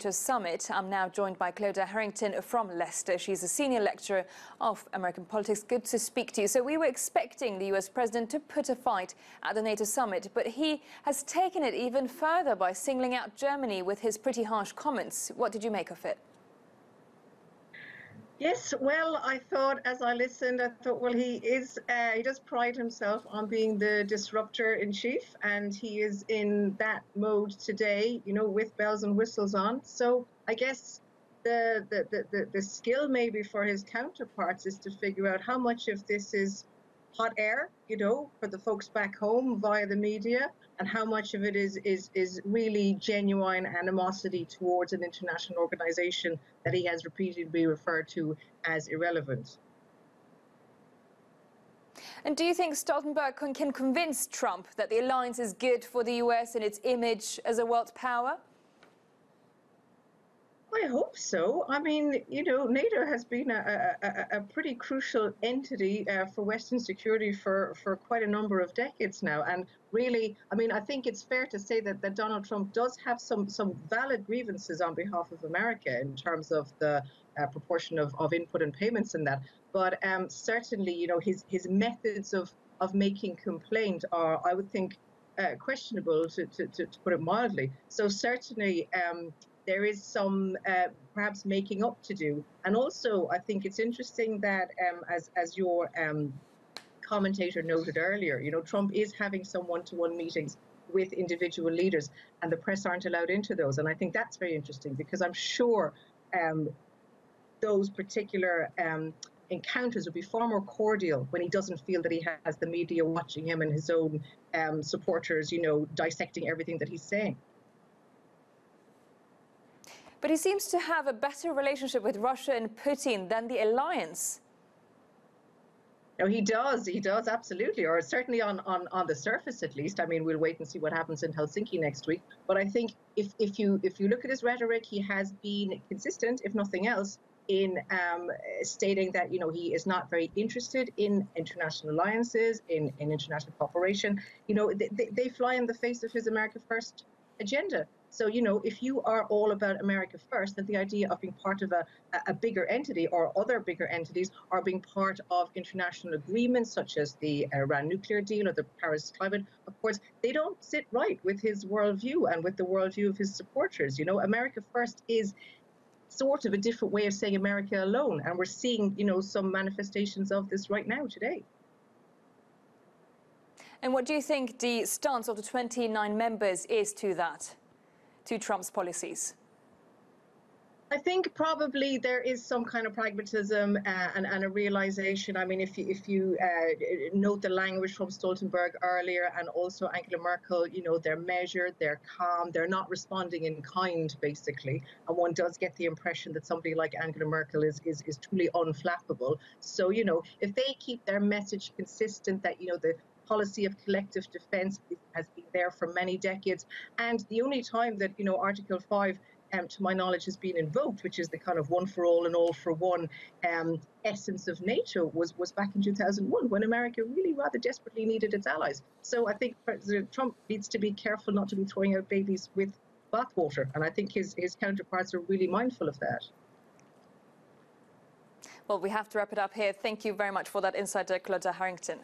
Summit. I'm now joined by Clodagh Harrington from Leicester. She's a senior lecturer of American politics. Good to speak to you. So we were expecting the US president to put a fight at the NATO summit, but he has taken it even further by singling out Germany with his pretty harsh comments. What did you make of it? Yes, well, I thought as I listened, well, he does pride himself on being the disruptor in chief, and he is in that mode today, with bells and whistles on. So I guess the skill maybe for his counterparts is to figure out how much of this is hot air, for the folks back home via the media, and how much of it is really genuine animosity towards an international organization that he has repeatedly referred to as irrelevant. And do you think Stoltenberg can convince Trump that the alliance is good for the US and its image as a world power? I hope so. I mean, NATO has been a pretty crucial entity for Western security for quite a number of decades now. And really, I mean, I think it's fair to say that Donald Trump does have some valid grievances on behalf of America in terms of the proportion of input and payments in that. But certainly, his methods of making complaint are, I would think, questionable, to put it mildly. So certainly, there is some perhaps making up to do. And also, I think it's interesting that, as your commentator noted earlier, Trump is having some one-to-one meetings with individual leaders, and the press aren't allowed into those. And I think that's very interesting, because I'm sure those particular encounters would be far more cordial when he doesn't feel that he has the media watching him and his own supporters, dissecting everything that he's saying. But he seems to have a better relationship with Russia and Putin than the alliance. No, he does, absolutely, or certainly on the surface at least. I mean, we'll wait and see what happens in Helsinki next week. But I think if you look at his rhetoric, he has been consistent, if nothing else, in stating that he is not very interested in international alliances, in international cooperation. They fly in the face of his America First agenda. So, if you are all about America first, then the idea of being part of a bigger entity, or other bigger entities, or being part of international agreements such as the Iran nuclear deal or the Paris climate, of course, they don't sit right with his worldview and with the worldview of his supporters. America first is sort of a different way of saying America alone. And we're seeing, some manifestations of this right now today. And what do you think the stance of the 29 members is to that? To Trump's policies? I think probably there is some kind of pragmatism and a realization. I mean, if you note the language from Stoltenberg earlier, and also Angela Merkel, they're measured, they're calm, they're not responding in kind, basically. And one does get the impression that somebody like Angela Merkel is truly unflappable. So, if they keep their message consistent, that, the policy of collective defense has been there for many decades. And the only time that, Article 5, to my knowledge, has been invoked, which is the kind of one for all and all for one essence of NATO, was back in 2001, when America really rather desperately needed its allies. So I think President Trump needs to be careful not to be throwing out babies with bathwater. And I think his counterparts are really mindful of that. Well, we have to wrap it up here. Thank you very much for that insight, Clodagh Harrington.